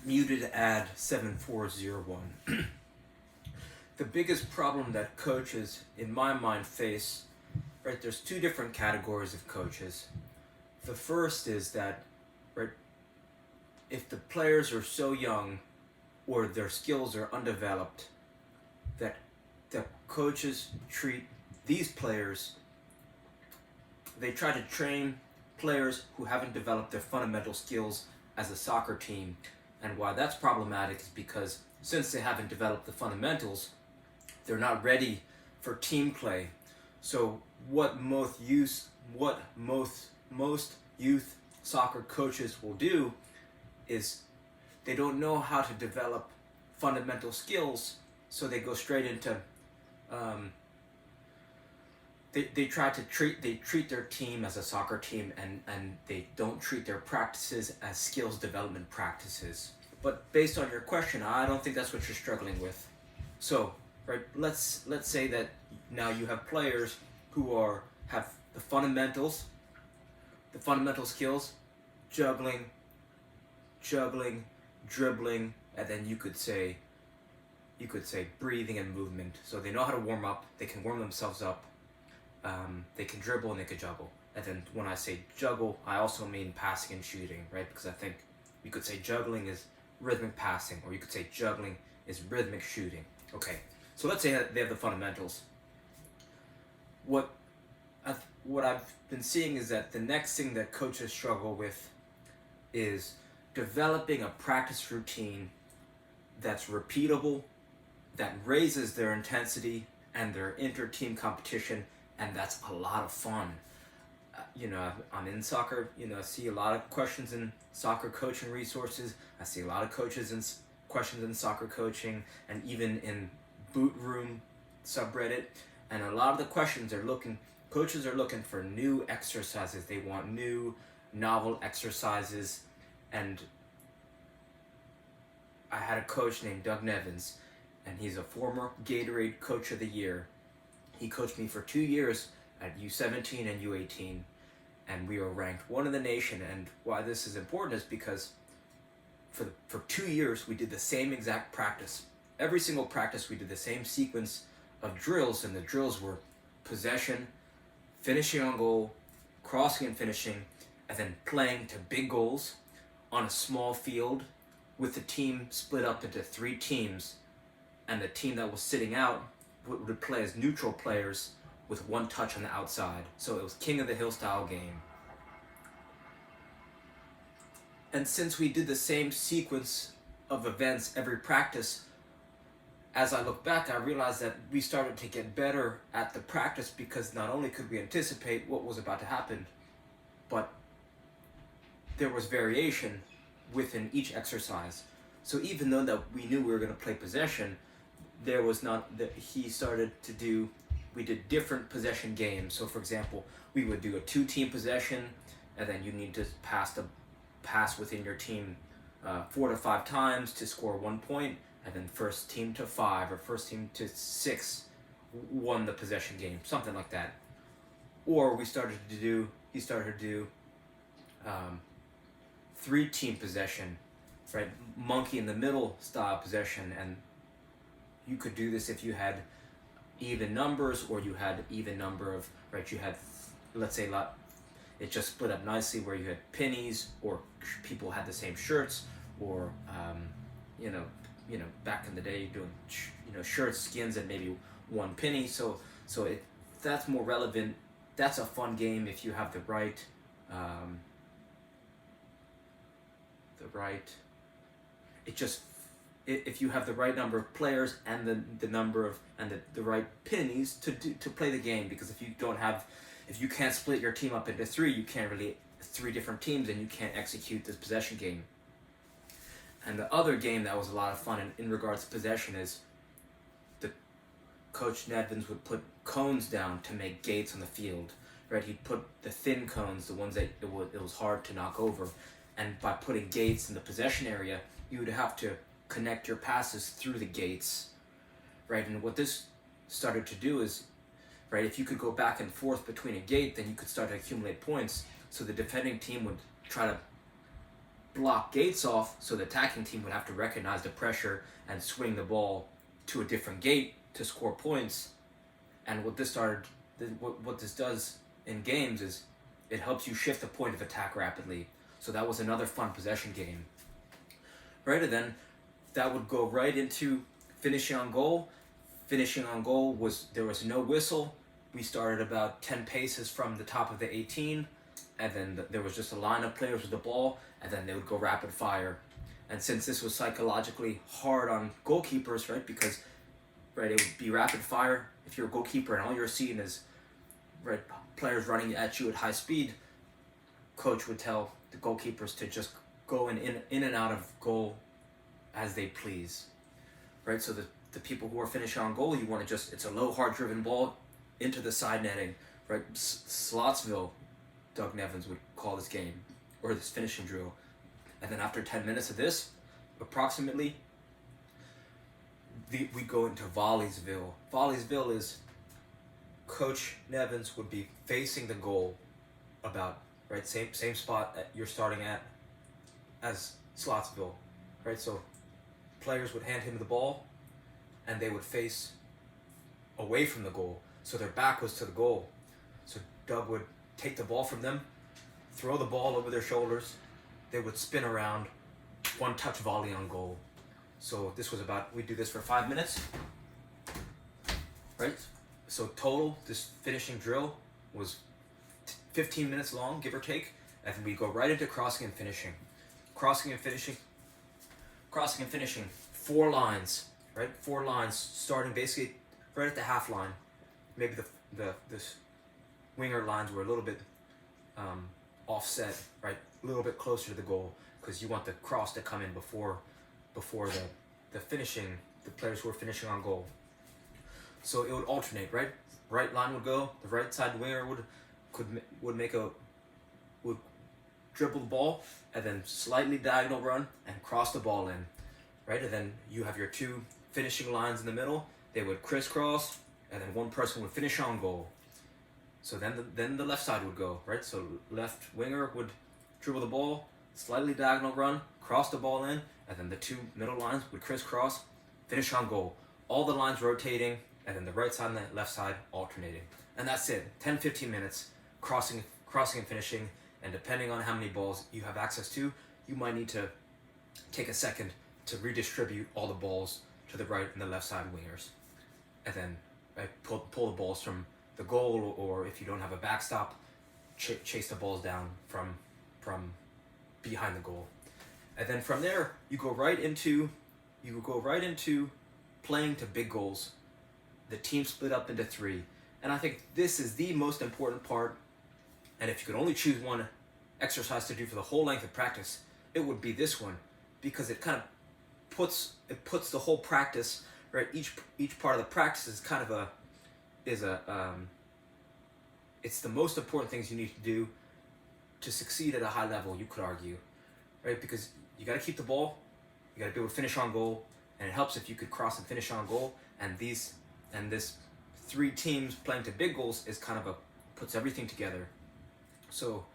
Muted ad 7401. The biggest problem that coaches, in my mind, face, right, there's two different categories of coaches. The first is that, right, if the players are so young or their skills are undeveloped, that the coaches treat these players, they try to train players who haven't developed their fundamental skills as a soccer team. And why that's problematic is because since they haven't developed the fundamentals, they're not ready for team play. So what most youth soccer coaches will do is they don't know how to develop fundamental skills, so they go straight into they treat their team as a soccer team, and they don't treat their practices as skills development practices. But based on your question, I don't think that's what you're struggling with. So, right, let's say that now you have players who have the fundamental skills, juggling, dribbling, and then you could say breathing and movement. So they know how to warm up, they can warm themselves up, they can dribble and they can juggle. And then when I say juggle, I also mean passing and shooting, right? Because I think you could say juggling is rhythmic passing, or you could say juggling is rhythmic shooting. Okay, so let's say that they have the fundamentals. What I've been seeing is that the next thing that coaches struggle with is developing a practice routine that's repeatable, that raises their intensity and their inter-team competition, and that's a lot of fun. I'm in soccer, I see a lot of questions in soccer coaching resources. I see a lot of questions in soccer coaching, and even in Boot Room subreddit. And a lot of the questions coaches are looking for new exercises. They want new, novel exercises. And I had a coach named Doug Nevins, and he's a former Gatorade Coach of the Year. He coached me for 2 years at U17 and U18, and we were ranked 1 in the nation. And why this is important is because for 2 years we did the same exact practice. Every single practice we did the same sequence of drills, and the drills were possession, finishing on goal, crossing and finishing, and then playing to big goals on a small field with the team split up into 3 teams, and the team that was sitting out would play as neutral players with 1 touch on the outside. So it was King of the Hill style game. And since we did the same sequence of events every practice, as I look back, I realized that we started to get better at the practice because not only could we anticipate what was about to happen, but there was variation within each exercise. So even though that we knew we were going to play possession, there was not that we did different possession games. So for example, we would do a 2-team possession, and then you need to pass within your team 4 to 5 times to score 1 point, and then first team to 5 or first team to 6 won the possession game, something like that. Or he started to do 3-team possession, right? Monkey in the middle style possession. And you could do this if you had even numbers, or you had even number of, right, you had, let's say, it just split up nicely where you had pennies, or people had the same shirts, or back in the day doing shirts, skins, and maybe 1 penny. So that's more relevant. That's a fun game if you have the right if you have the right number of players and the number of the right pennies to play the game. Because if you can't split your team up into 3, you can't really 3 different teams, and you can't execute this possession game. And the other game that was a lot of fun in regards to possession is Coach Nevins would put cones down to make gates on the field, right? He'd put the thin cones, the ones that it was hard to knock over, and by putting gates in the possession area, you would have to connect your passes through the gates, right? And what this started to do is, right, if you could go back and forth between a gate, then you could start to accumulate points. So the defending team would try to block gates off, so the attacking team would have to recognize the pressure and swing the ball to a different gate to score points. And what this does in games is it helps you shift the point of attack rapidly. So that was another fun possession game. Right, and then that would go right into finishing on goal. Finishing on goal there was no whistle. We started about 10 paces from the top of the 18, and then there was just a line of players with the ball, and then they would go rapid fire. And since this was psychologically hard on goalkeepers, right, because it would be rapid fire. If you're a goalkeeper and all you're seeing is players running at you at high speed, coach would tell the goalkeepers to just go in and out of goal as they please. Right, so the people who are finishing on goal, you want to it's a low, hard driven ball into the side netting. Right, Slotsville, Doug Nevins would call this game, or this finishing drill. And then after 10 minutes of this, approximately, we go into Volleysville. Volleysville is Coach Nevins would be facing the goal about, same spot that you're starting at as Slotsville. Right, so players would hand him the ball and they would face away from the goal. So their back was to the goal. So Doug would take the ball from them, throw the ball over their shoulders. They would spin around, one touch volley on goal. So we do this for 5 minutes. Right? So total, this finishing drill was 15 minutes long, give or take. And then we go right into crossing and finishing. Crossing and finishing. 4 lines, right? 4 lines starting basically right at the half line. Maybe the winger lines were a little bit offset, right? A little bit closer to the goal, because you want the cross to come in before the players who are finishing on goal. So it would alternate, right? Right line would go, the right side winger would dribble the ball and then slightly diagonal run and cross the ball in, right? And then you have your 2 finishing lines in the middle. They would crisscross, and then one person would finish on goal. So then the left side would go, right? So left winger would dribble the ball, slightly diagonal run, cross the ball in, and then the 2 middle lines would crisscross, finish on goal. All the lines rotating, and then the right side and the left side alternating. And that's it. 10-15 minutes, crossing and finishing, and depending on how many balls you have access to, you might need to take a second to redistribute all the balls to the right and the left side wingers. And then pull the balls from the goal, or if you don't have a backstop, chase the balls down from behind the goal. And then from there, you go right into playing to big goals. The team split up into 3. And I think this is the most important part. And if you could only choose one exercise to do for the whole length of practice, it would be this one, because it kind of puts the whole practice, right? Each part of the practice is kind of it's the most important things you need to do to succeed at a high level, you could argue, right? Because you got to keep the ball, you got to be able to finish on goal, and it helps if you could cross and finish on goal. And this 3 teams playing to big goals is kind of puts everything together. So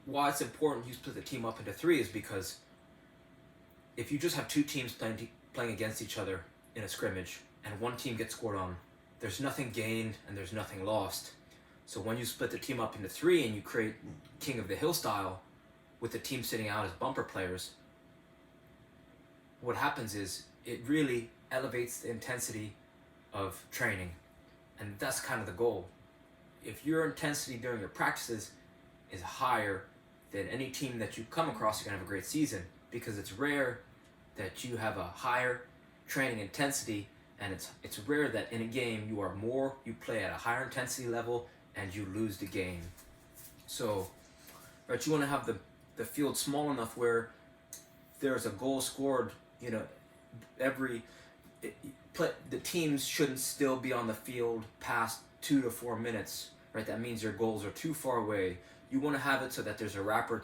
why it's important you split the team up into 3 is because if you just have 2 teams playing against each other in a scrimmage and one team gets scored on, there's nothing gained and there's nothing lost. So when you split the team up into 3 and you create King of the Hill style with the team sitting out as bumper players, what happens is it really elevates the intensity of training. And that's kind of the goal. If your intensity during your practices is higher than any team that you come across, you're going to have a great season, because it's rare that you have a higher training intensity, and it's rare that in a game you play at a higher intensity level and you lose the game. So, right, you want to have the field small enough where there's a goal scored, the teams shouldn't still be on the field past 2 to 4 minutes, right? That means your goals are too far away. You want to have it so that there's a rapid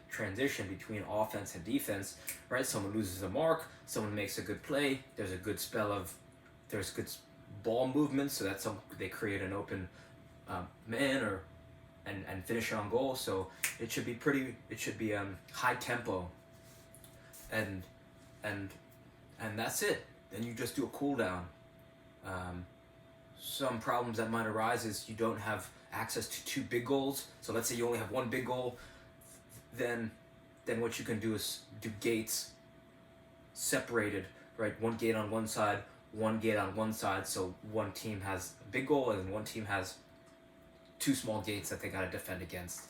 transition between offense and defense, right? Someone loses a mark, someone makes a good play, there's good ball movement, so that they create an open man, or and finish on goal. So it should be high tempo, and and and that's it. Then you just do a cool down. Some problems that might arise is you don't have access to two big goals. So let's say you only have one big goal, then what you can do is do gates separated, right? One gate on one side, one gate on one side, so one team has a big goal and one team has two small gates that they got to defend against.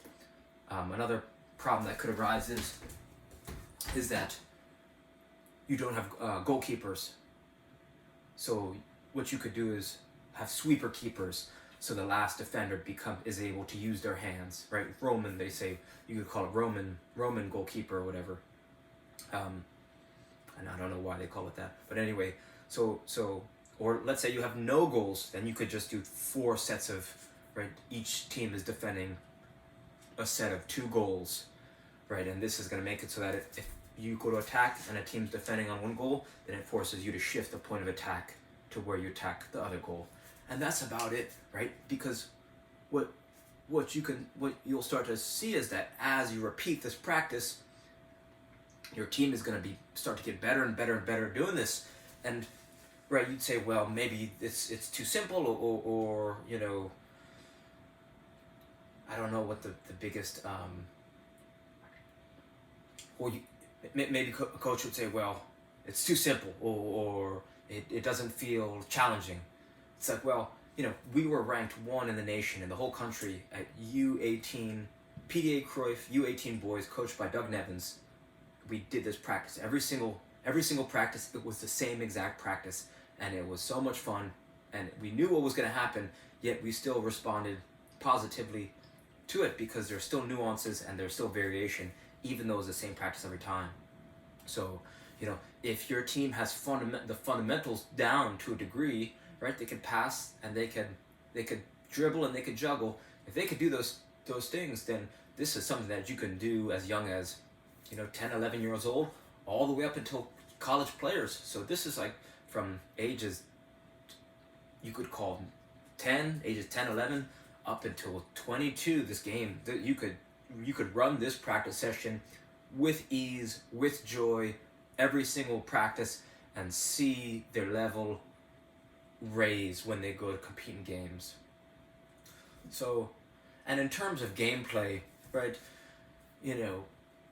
Another problem that could arise is that you don't have goalkeepers. So what you could do is have sweeper keepers, so the last defender is able to use their hands, right? Roman, they say, you could call it Roman goalkeeper or whatever. And I don't know why they call it that, but anyway, so or let's say you have no goals, then you could just do 4 sets of, right? Each team is defending a set of 2 goals, right? And this is going to make it so that if you go to attack and a team's defending on one goal, then it forces you to shift the point of attack to where you attack the other goal. And that's about it, right? Because what you'll start to see is that as you repeat this practice, your team is going to start to get better and better and better doing this. And right, you'd say, well, maybe it's too simple, or you know, I don't know what the biggest maybe a coach would say, well, it's too simple, or it doesn't feel challenging. It's like, well, you know, we were ranked 1 in the nation, in the whole country, at U18, PDA Cruyff, U18 boys, coached by Doug Nevins. We did this practice. Every single practice, it was the same exact practice, and it was so much fun, and we knew what was going to happen, yet we still responded positively to it because there's still nuances and there's still variation, even though it's the same practice every time. So, you know, if your team has the fundamentals down to a degree, right? They could pass and they could dribble and they could juggle. If they could do those things, then this is something that you can do as young as, you know, 10, 11 years old, all the way up until college players. So this is like from ages, you could call ages 10, 11, up until 22. This game, you could run this practice session with ease, with joy, every single practice, and see their level raise when they go to compete in games. So, and in terms of gameplay, right, you know,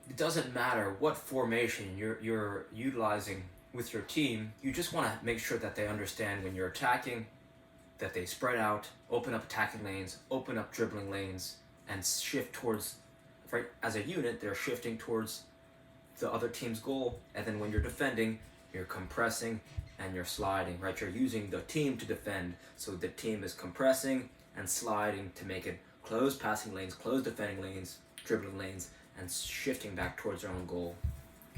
it doesn't matter what formation you're utilizing with your team. You just want to make sure that they understand when you're attacking, that they spread out, open up attacking lanes, open up dribbling lanes, and shift towards, right, as a unit, they're shifting towards the other team's goal. And then when you're defending, you're compressing and you're sliding, right? You're using the team to defend. So the team is compressing and sliding to make it close passing lanes, close defending lanes, dribbling lanes, and shifting back towards their own goal,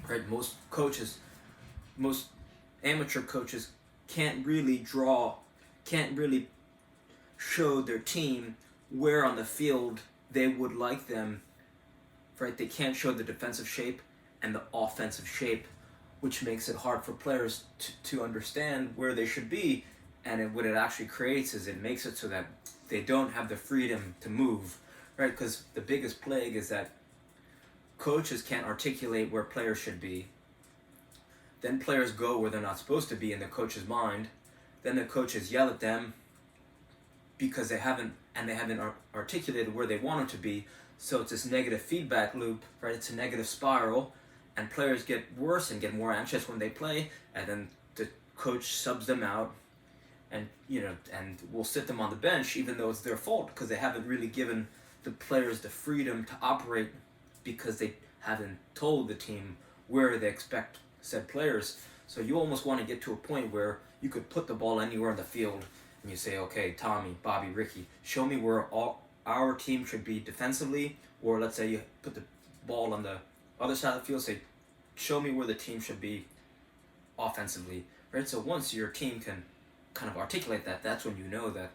right? Most amateur coaches can't really show their team where on the field they would like them, right? They can't show the defensive shape and the offensive shape, which makes it hard for players to understand where they should be. And what it actually creates is it makes it so that they don't have the freedom to move, right? Because the biggest plague is that coaches can't articulate where players should be. Then players go where they're not supposed to be in the coach's mind. Then the coaches yell at them because they haven't articulated where they want them to be. So it's this negative feedback loop, right? It's a negative spiral, and players get worse and get more anxious when they play, and then the coach subs them out, and will sit them on the bench even though it's their fault because they haven't really given the players the freedom to operate because they haven't told the team where they expect said players. So you almost want to get to a point where you could put the ball anywhere on the field and you say, okay, Tommy, Bobby, Ricky, show me where our team should be defensively, or let's say you put the ball on the other side of the field, say, show me where the team should be offensively, right? So once your team can kind of articulate that, that's when you know that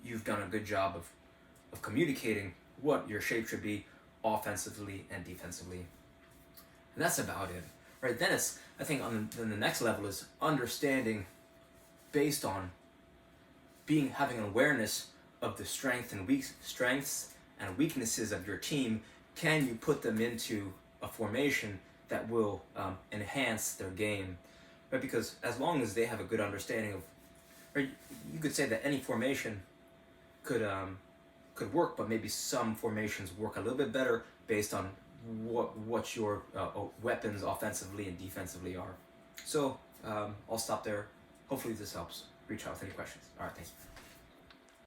you've done a good job of communicating what your shape should be offensively and defensively. And that's about it, right? Then I think then the next level is understanding based on having an awareness of the strengths and weaknesses of your team, can you put them into a formation that will enhance their game, right? Because as long as they have a good understanding of, or you could say that any formation could work, but maybe some formations work a little bit better based on what your weapons offensively and defensively are. So I'll stop there. Hopefully this helps. Reach out with any questions. All right, thanks.